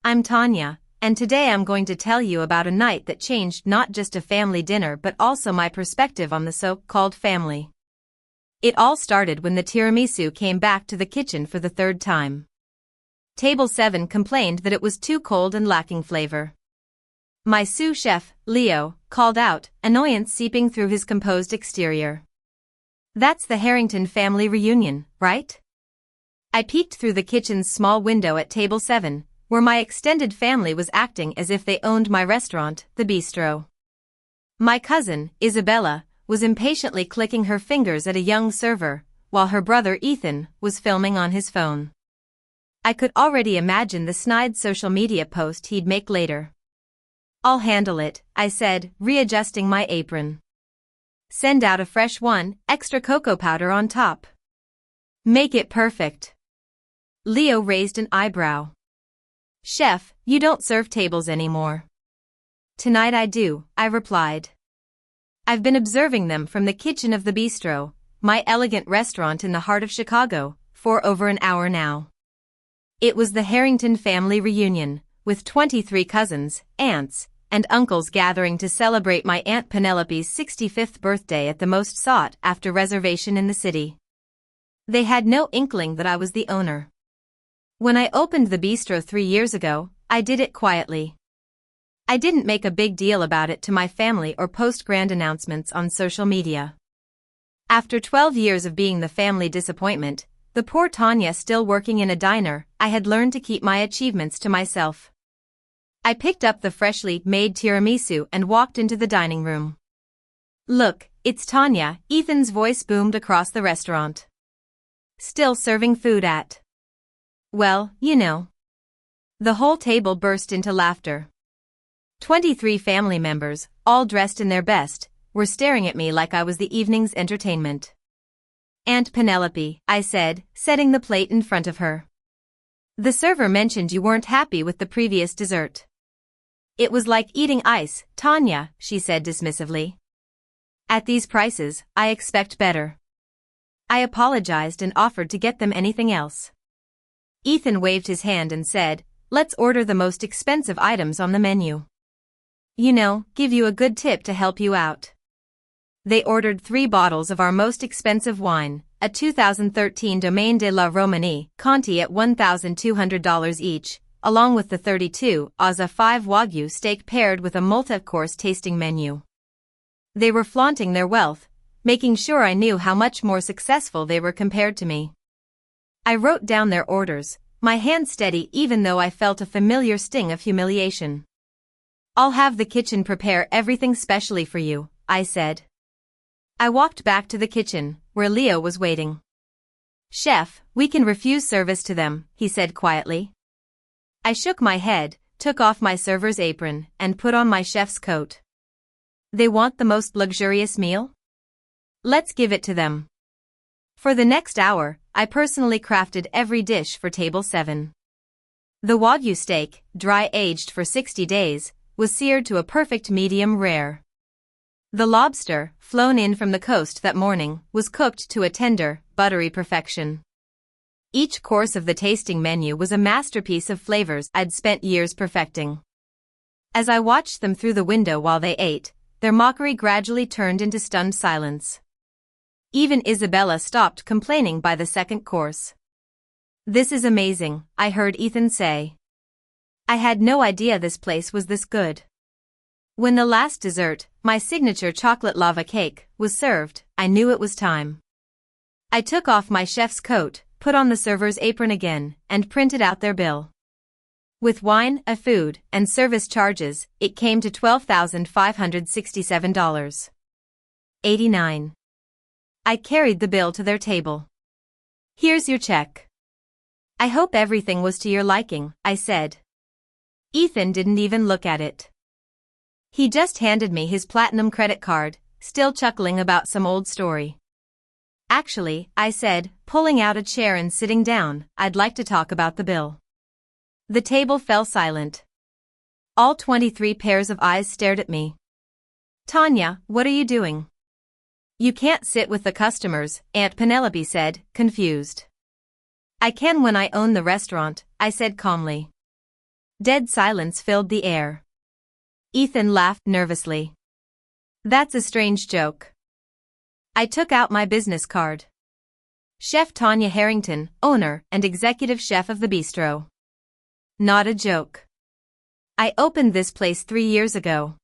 I'm Tanya, and today I'm going to tell you about a night that changed not just a family dinner but also my perspective on the so-called family. It all started when the tiramisu came back to the kitchen for the third time. Table 7 complained that it was too cold and lacking flavor. My sous chef, Leo, called out, annoyance seeping through his composed exterior. That's the Harrington family reunion, right? I peeked through the kitchen's small window at table 7, where my extended family was acting as if they owned my restaurant, the bistro. My cousin, Isabella, was impatiently clicking her fingers at a young server, while her brother Ethan was filming on his phone. I could already imagine the snide social media post he'd make later. I'll handle it, I said, readjusting my apron. Send out a fresh one, extra cocoa powder on top. Make it perfect. Leo raised an eyebrow. Chef, you don't serve tables anymore. Tonight I do, I replied. I've been observing them from the kitchen of the bistro, my elegant restaurant in the heart of Chicago, for over an hour now. It was the Harrington family reunion, with 23 cousins, aunts, and uncles gathering to celebrate my Aunt Penelope's 65th birthday at the most sought-after reservation in the city. They had no inkling that I was the owner. When I opened the bistro 3 years ago, I did it quietly. I didn't make a big deal about it to my family or post grand announcements on social media. After 12 years of being the family disappointment, the poor Tanya still working in a diner, I had learned to keep my achievements to myself. I picked up the freshly made tiramisu and walked into the dining room. Look, it's Tanya, Ethan's voice boomed across the restaurant. Still serving food at? Well, you know. The whole table burst into laughter. 23 family members, all dressed in their best, were staring at me like I was the evening's entertainment. Aunt Penelope, I said, setting the plate in front of her. The server mentioned you weren't happy with the previous dessert. It was like eating ice, Tanya, she said dismissively. At these prices, I expect better. I apologized and offered to get them anything else. Ethan waved his hand and said, let's order the most expensive items on the menu. You know, give you a good tip to help you out. They ordered 3 bottles of our most expensive wine, a 2013 Domaine de la Romanie, Conti at $1,200 each, along with the 32 Oza 5 Wagyu steak paired with a multi-course tasting menu. They were flaunting their wealth, making sure I knew how much more successful they were compared to me. I wrote down their orders, my hand steady even though I felt a familiar sting of humiliation. I'll have the kitchen prepare everything specially for you, I said. I walked back to the kitchen, where Leo was waiting. Chef, we can refuse service to them, he said quietly. I shook my head, took off my server's apron, and put on my chef's coat. They want the most luxurious meal? Let's give it to them. For the next hour, I personally crafted every dish for table 7. The Wagyu steak, dry-aged for 60 days, was seared to a perfect medium rare. The lobster, flown in from the coast that morning, was cooked to a tender, buttery perfection. Each course of the tasting menu was a masterpiece of flavors I'd spent years perfecting. As I watched them through the window while they ate, their mockery gradually turned into stunned silence. Even Isabella stopped complaining by the second course. This is amazing, I heard Ethan say. I had no idea this place was this good. When the last dessert, my signature chocolate lava cake, was served, I knew it was time. I took off my chef's coat, put on the server's apron again, and printed out their bill. With wine, a food, and service charges, it came to $12,567.89. I carried the bill to their table. Here's your check. I hope everything was to your liking, I said. Ethan didn't even look at it. He just handed me his platinum credit card, still chuckling about some old story. Actually, I said, pulling out a chair and sitting down, I'd like to talk about the bill. The table fell silent. All 23 pairs of eyes stared at me. Tanya, what are you doing? You can't sit with the customers, Aunt Penelope said, confused. I can when I own the restaurant, I said calmly. Dead silence filled the air. Ethan laughed nervously. That's a strange joke. I took out my business card. Chef Tanya Harrington, owner and executive chef of the bistro. Not a joke. I opened this place 3 years ago.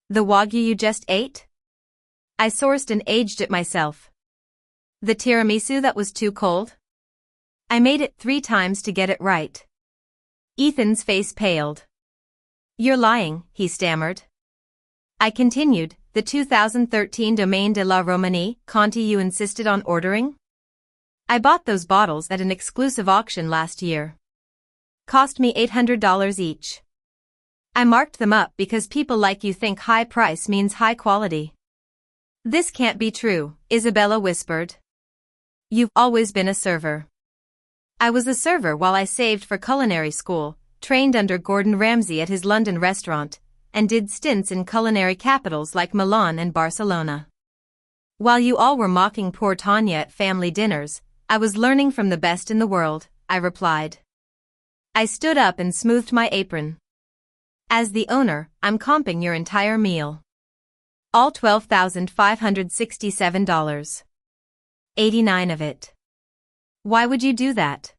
The wagyu you just ate? I sourced and aged it myself. The tiramisu that was too cold? I made it 3 times to get it right. Ethan's face paled. You're lying, he stammered. I continued, the 2013 Domaine de la Romanie Conti you insisted on ordering? I bought those bottles at an exclusive auction last year. Cost me $800 each. I marked them up because people like you think high price means high quality. This can't be true, Isabella whispered. You've always been a server. I was a server while I saved for culinary school, trained under Gordon Ramsay at his London restaurant, and did stints in culinary capitals like Milan and Barcelona. While you all were mocking poor Tanya at family dinners, I was learning from the best in the world, I replied. I stood up and smoothed my apron. As the owner, I'm comping your entire meal. All $12,567. 89 of it. Why would you do that?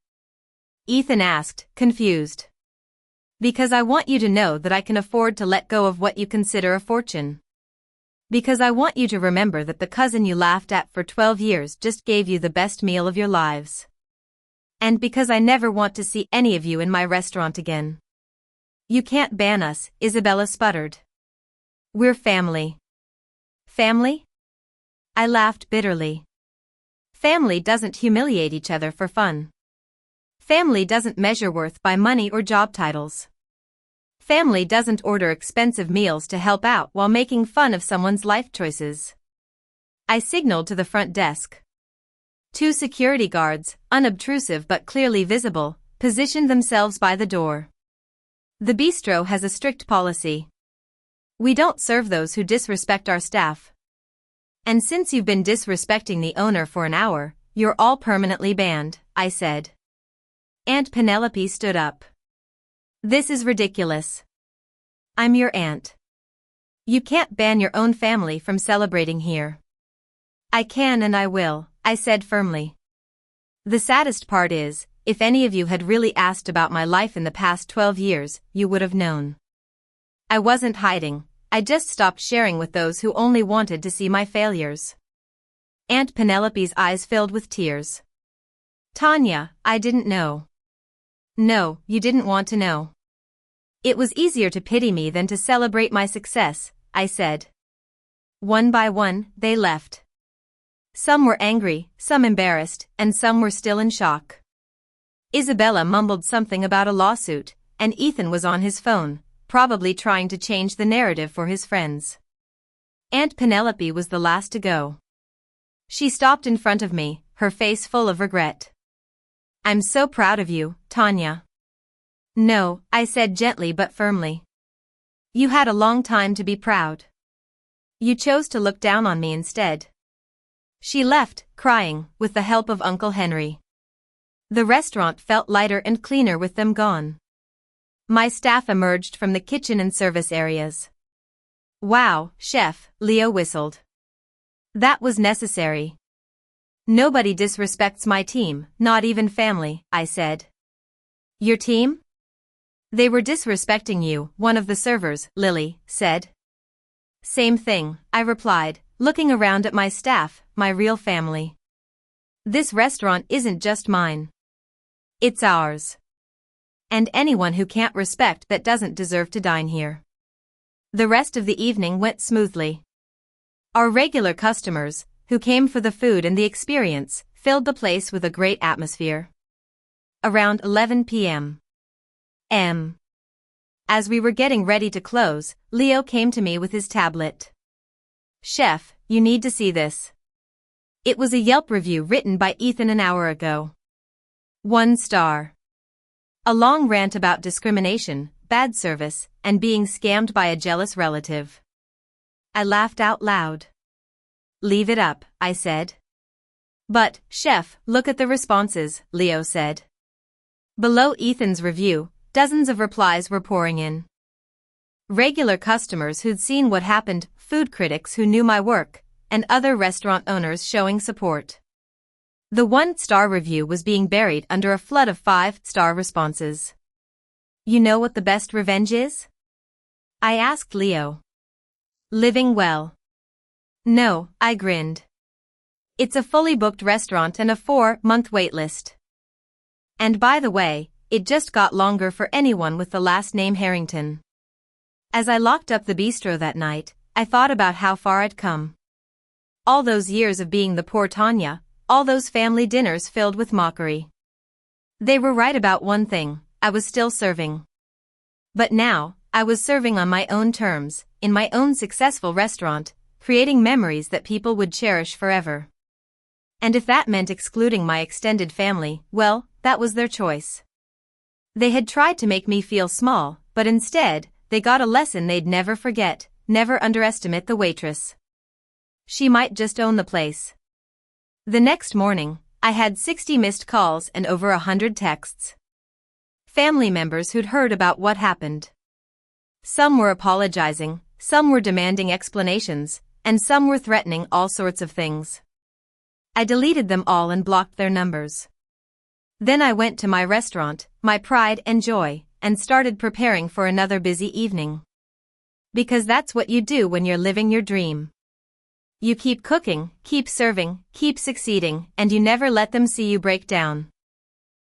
Ethan asked, confused. Because I want you to know that I can afford to let go of what you consider a fortune. Because I want you to remember that the cousin you laughed at for 12 years just gave you the best meal of your lives. And because I never want to see any of you in my restaurant again. You can't ban us, Isabella sputtered. We're family. Family? I laughed bitterly. Family doesn't humiliate each other for fun. Family doesn't measure worth by money or job titles. Family doesn't order expensive meals to help out while making fun of someone's life choices. I signaled to the front desk. 2 security guards, unobtrusive but clearly visible, positioned themselves by the door. The bistro has a strict policy. We don't serve those who disrespect our staff. And since you've been disrespecting the owner for an hour, you're all permanently banned, I said. Aunt Penelope stood up. This is ridiculous. I'm your aunt. You can't ban your own family from celebrating here. I can and I will, I said firmly. The saddest part is, if any of you had really asked about my life in the past 12 years, you would have known. I wasn't hiding, I just stopped sharing with those who only wanted to see my failures. Aunt Penelope's eyes filled with tears. Tanya, I didn't know. No, you didn't want to know. It was easier to pity me than to celebrate my success, I said. One by one, they left. Some were angry, some embarrassed, and some were still in shock. Isabella mumbled something about a lawsuit, and Ethan was on his phone, probably trying to change the narrative for his friends. Aunt Penelope was the last to go. She stopped in front of me, her face full of regret. I'm so proud of you, Tanya. No, I said gently but firmly. You had a long time to be proud. You chose to look down on me instead. She left, crying, with the help of Uncle Henry. The restaurant felt lighter and cleaner with them gone. My staff emerged from the kitchen and service areas. Wow, chef, Leo whistled. That was necessary. Nobody disrespects my team, not even family, I said. Your team? They were disrespecting you, one of the servers, Lily, said. Same thing, I replied, looking around at my staff, my real family. This restaurant isn't just mine. It's ours. And anyone who can't respect that doesn't deserve to dine here. The rest of the evening went smoothly. Our regular customers, who came for the food and the experience, filled the place with a great atmosphere. Around 11 p.m. As we were getting ready to close, Leo came to me with his tablet. Chef, you need to see this. It was a Yelp review written by Ethan an hour ago. 1 star. A long rant about discrimination, bad service, and being scammed by a jealous relative. I laughed out loud. Leave it up, I said. But, chef, look at the responses, Leo said. Below Ethan's review, dozens of replies were pouring in. Regular customers who'd seen what happened, food critics who knew my work, and other restaurant owners showing support. The one-star review was being buried under a flood of five-star responses. You know what the best revenge is? I asked Leo. Living well. No, I grinned. It's a fully booked restaurant and a 4-month waitlist. And by the way, it just got longer for anyone with the last name Harrington. As I locked up the bistro that night, I thought about how far I'd come. All those years of being the poor Tanya, all those family dinners filled with mockery. They were right about one thing, I was still serving. But now, I was serving on my own terms, in my own successful restaurant, creating memories that people would cherish forever. And if that meant excluding my extended family, well, that was their choice. They had tried to make me feel small, but instead, they got a lesson they'd never forget: never underestimate the waitress. She might just own the place. The next morning, I had 60 missed calls and over 100 texts. Family members who'd heard about what happened. Some were apologizing, some were demanding explanations, and some were threatening all sorts of things. I deleted them all and blocked their numbers. Then I went to my restaurant, my pride and joy, and started preparing for another busy evening. Because that's what you do when you're living your dream. You keep cooking, keep serving, keep succeeding, and you never let them see you break down.